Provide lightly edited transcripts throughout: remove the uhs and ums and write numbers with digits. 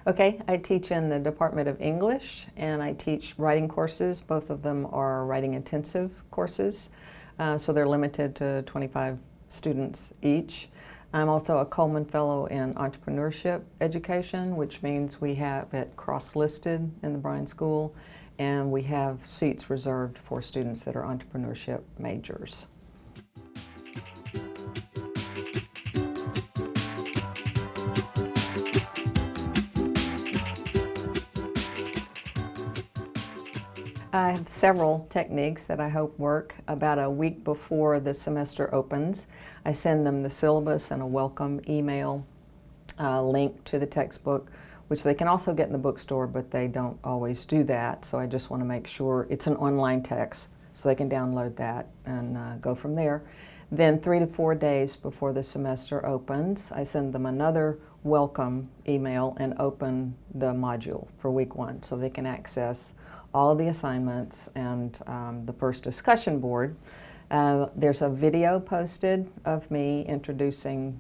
Okay, I teach in the Department of English and I teach writing courses. Both of them are writing intensive courses, so they're limited to 25 students each. I'm also a Coleman Fellow in Entrepreneurship Education, which means we have it cross-listed in the Bryan School, and we have seats reserved for students that are entrepreneurship majors. I have several techniques that I hope work. About a week before the semester opens, I send them the syllabus and a welcome email link to the textbook, which they can also get in the bookstore, but they don't always do that. So I just want to make sure it's an online text, so they can download that and go from there. Then 3 to 4 days before the semester opens, I send them another welcome email and open the module for week 1, so they can access all of the assignments and the first discussion board. There's a video posted of me introducing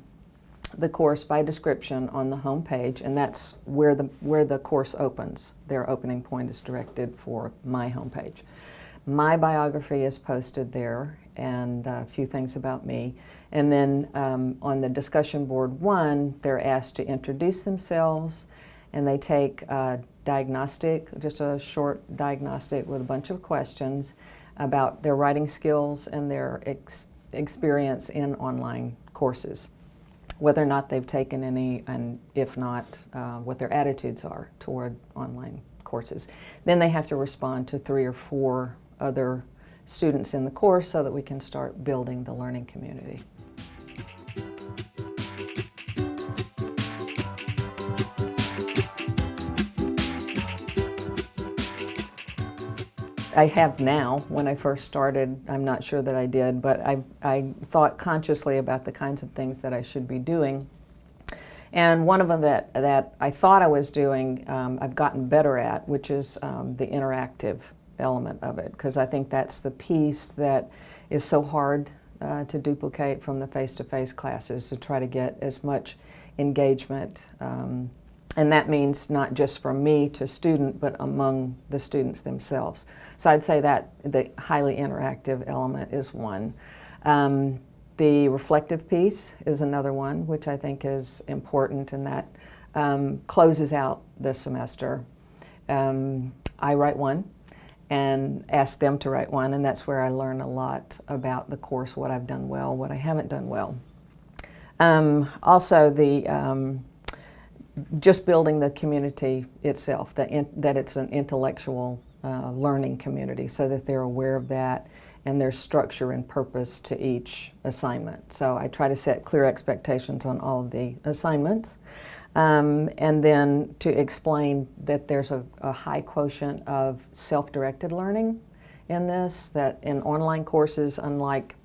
the course by description on the home page, and that's where the course opens. Their opening point is directed for my home page. My biography is posted there and a few things about me. And then on the discussion board 1, they're asked to introduce themselves, and they take a diagnostic, just a short diagnostic with a bunch of questions about their writing skills and their experience in online courses, whether or not they've taken any, and if not, what their attitudes are toward online courses. Then they have to respond to 3 or 4 other students in the course so that we can start building the learning community. I have now. When I first started, I'm not sure that I did, but I thought consciously about the kinds of things that I should be doing. And one of them that I thought I was doing, I've gotten better at, which is the interactive element of it, because I think that's the piece that is so hard to duplicate from the face-to-face classes, to try to get as much engagement. And that means not just from me to student, but among the students themselves. So I'd say that the highly interactive element is one. The reflective piece is another one, which I think is important, and that closes out the semester. I write one and ask them to write one, and that's where I learn a lot about the course, what I've done well, what I haven't done well. Also, just building the community itself, that it's an intellectual learning community, so that they're aware of that and there's structure and purpose to each assignment. So I try to set clear expectations on all of the assignments, and then to explain that there's a high quotient of self-directed learning in this, that in online courses, unlike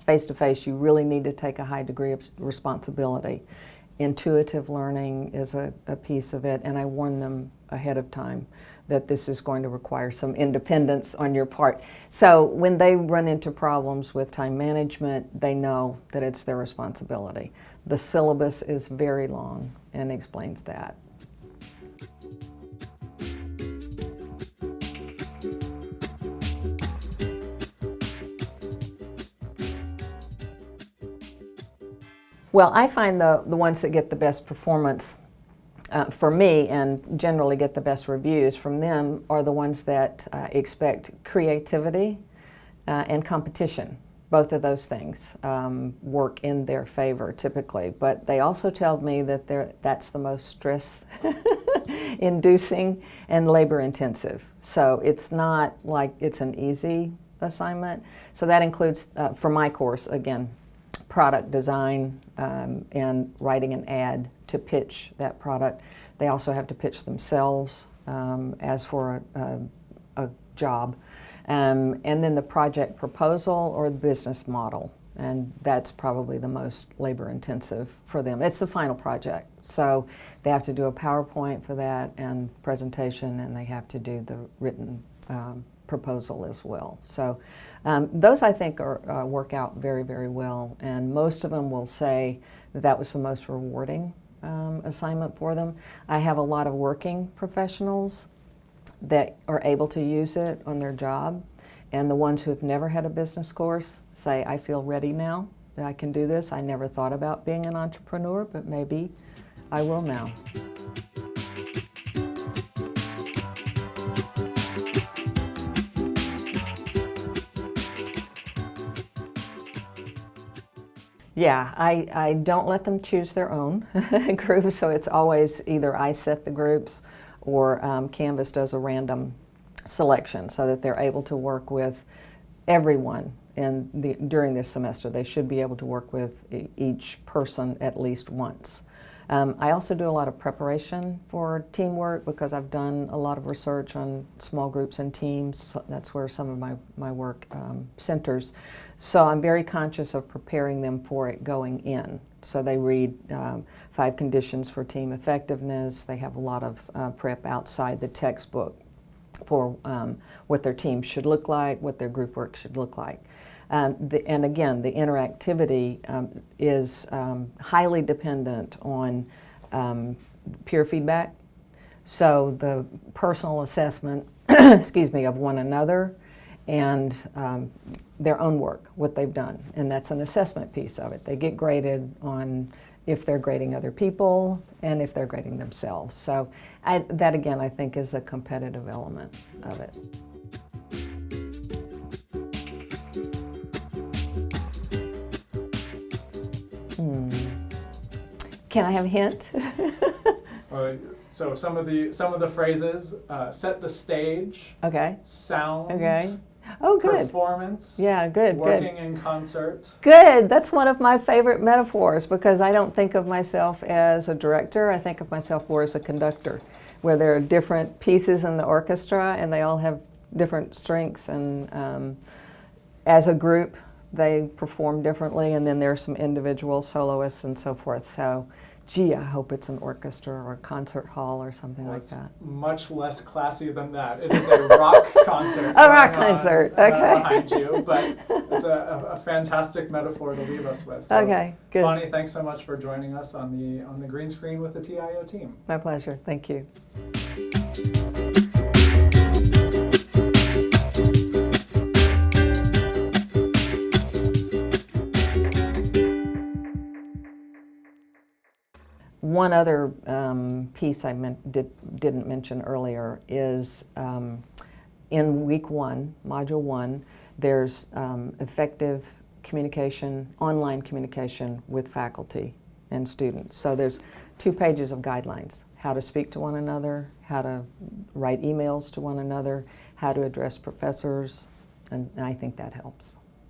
face-to-face, you really need to take a high degree of responsibility. Intuitive learning is a piece of it, and I warn them ahead of time that this is going to require some independence on your part. So when they run into problems with time management, they know that it's their responsibility. The syllabus is very long and explains that. Well, I find the ones that get the best performance for me, and generally get the best reviews from them, are the ones that expect creativity and competition. Both of those things work in their favor typically, but they also tell me that that's the most stress-inducing and labor-intensive. So it's not like it's an easy assignment. So that includes, for my course, again, product design and writing an ad to pitch that product. They also have to pitch themselves as for a job. And then the project proposal or the business model. And that's probably the most labor intensive for them. It's the final project. So they have to do a PowerPoint for that and presentation, and they have to do the written proposal as well. So those, I think, work out very, very well, and most of them will say that was the most rewarding assignment for them. I have a lot of working professionals that are able to use it on their job, and the ones who have never had a business course say, I feel ready now that I can do this. I never thought about being an entrepreneur, but maybe I will now. Yeah, I don't let them choose their own groups, so it's always either I set the groups or Canvas does a random selection so that they're able to work with everyone during this semester. They should be able to work with each person at least once. I also do a lot of preparation for teamwork because I've done a lot of research on small groups and teams. So that's where some of my work centers. So I'm very conscious of preparing them for it going in. So they read 5 conditions for team effectiveness. They have a lot of prep outside the textbook for what their team should look like, what their group work should look like. And again, the interactivity is highly dependent on peer feedback. So the personal assessment, excuse me, of one another and their own work, what they've done. And that's an assessment piece of it. They get graded on if they're grading other people and if they're grading themselves. So that again, I think is a competitive element of it. Can I have a hint? So some of the phrases: set the stage. Okay. Sound. Okay. Oh, good. Performance. Yeah, good. Working in concert. Good. That's one of my favorite metaphors because I don't think of myself as a director. I think of myself more as a conductor, where there are different pieces in the orchestra and they all have different strengths, and as a group they perform differently, and then there are some individual soloists and so forth. So, gee, I hope it's an orchestra or a concert hall or something like that. Much less classy than that. It is a rock concert. A rock concert, okay. Behind you, but it's a fantastic metaphor to leave us with. So, okay, good. Bonnie, thanks so much for joining us on the green screen with the TIO team. My pleasure. Thank you. One other piece I didn't mention earlier is in week 1, module 1, there's effective communication, online communication with faculty and students. So there's 2 pages of guidelines: how to speak to one another, how to write emails to one another, how to address professors, and I think that helps.